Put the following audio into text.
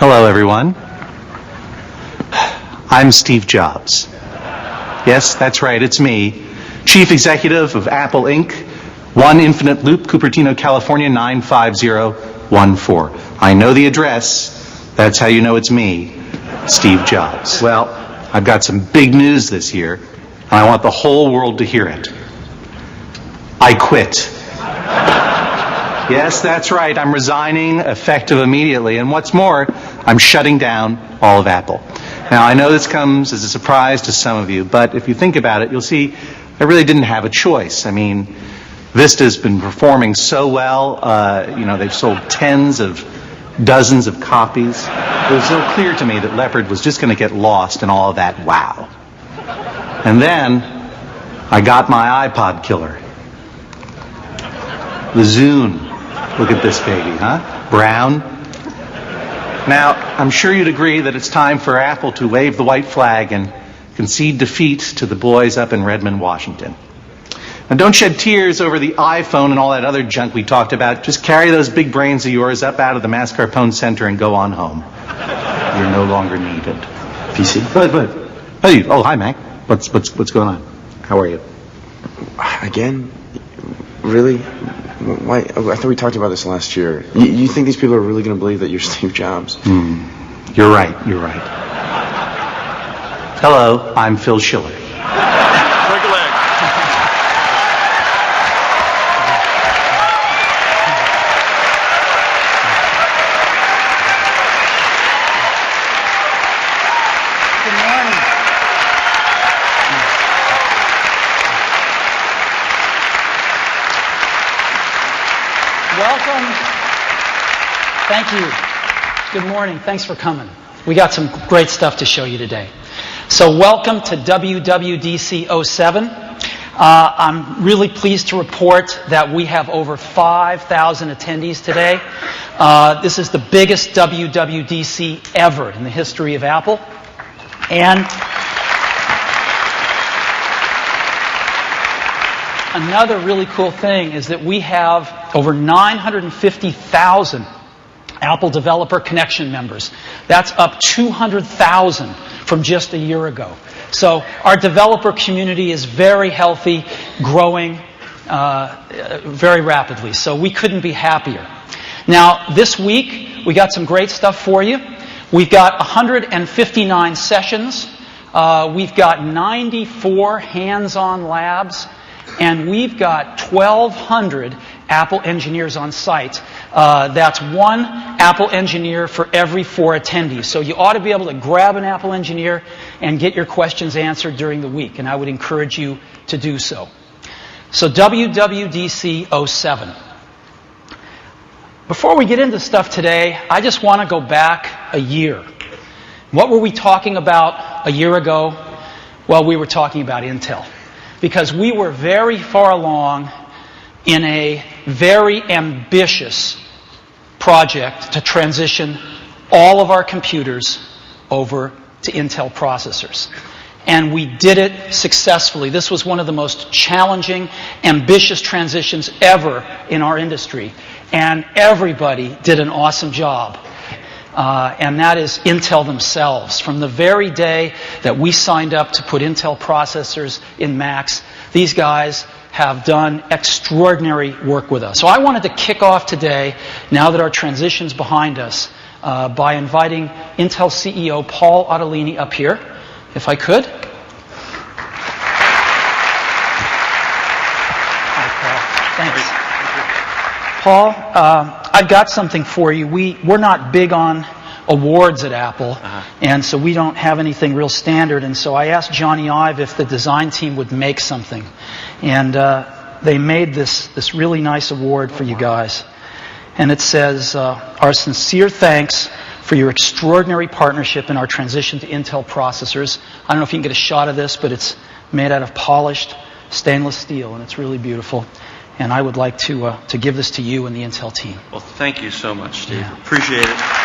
Hello, everyone. I'm Steve Jobs. Yes, that's right, it's me, Chief Executive of Apple Inc., 1 Infinite Loop, Cupertino, California, 95014. I know the address. That's how you know it's me, Steve Jobs. Well, I've got some big news this year, and I want the whole world to hear it. I quit. Yes, that's right. I'm resigning effective immediately. And what's more, I'm shutting down all of Apple. Now, I know this comes as a surprise to some of you, but if you think about it, you'll see I really didn't have a choice. I mean, Vista's been performing so well. They've sold dozens of copies. It was so clear to me that Leopard was just going to get lost in all of that wow. And then I got my iPod killer, the Zune. Look at this baby, huh? Brown. Now, I'm sure you'd agree that it's time for Apple to wave the white flag and concede defeat to the boys up in Redmond, Washington. Now, don't shed tears over the iPhone and all that other junk we talked about. Just carry those big brains of yours up out of the Mascarpone Center and go on home. You're no longer needed. PC? Hey, oh, hi, Mac. What's going on? How are you? Again? Really? Why? I thought we talked about this last year. You think these people are really going to believe that you're Steve Jobs? You're right. Hello, I'm Phil Schiller. Break a leg. Good morning. Welcome. Thank you. Good morning. Thanks for coming. We got some great stuff to show you today. So welcome to WWDC 07. I'm really pleased to report that we have over 5,000 attendees today. This is the biggest WWDC ever in the history of Apple. And another really cool thing is that we have over 950,000 Apple Developer Connection members. That's up 200,000 from just a year ago. So our developer community is very healthy, growing very rapidly. So we couldn't be happier. Now, this week, we got some great stuff for you. We've got 159 sessions. We've got 94 hands-on labs. And we've got 1,200 Apple engineers on site. That's one Apple engineer for every 4 attendees. So you ought to be able to grab an Apple engineer and get your questions answered during the week. And I would encourage you to do so. So WWDC 07. Before we get into stuff today, I just want to go back a year. What were we talking about a year ago? Well, we were talking about Intel. Because we were very far along in a very ambitious project to transition all of our computers over to Intel processors. And we did it successfully. This was one of the most challenging, ambitious transitions ever in our industry. And everybody did an awesome job. And that is Intel themselves. From the very day that we signed up to put Intel processors in Macs, these guys have done extraordinary work with us. So I wanted to kick off today, now that our transition's behind us, by inviting Intel CEO Paul Otellini up here, if I could. Thanks. Paul, I've got something for you. We're not big on awards at Apple, and so we don't have anything real standard. And so I asked Johnny Ive if the design team would make something. And they made this really nice award for you guys. And it says, our sincere thanks for your extraordinary partnership in our transition to Intel processors. I don't know if you can get a shot of this, but it's made out of polished stainless steel, and it's really beautiful. And I would like to give this to you and the Intel team. Well, thank you so much, Steve. Yeah. Appreciate it.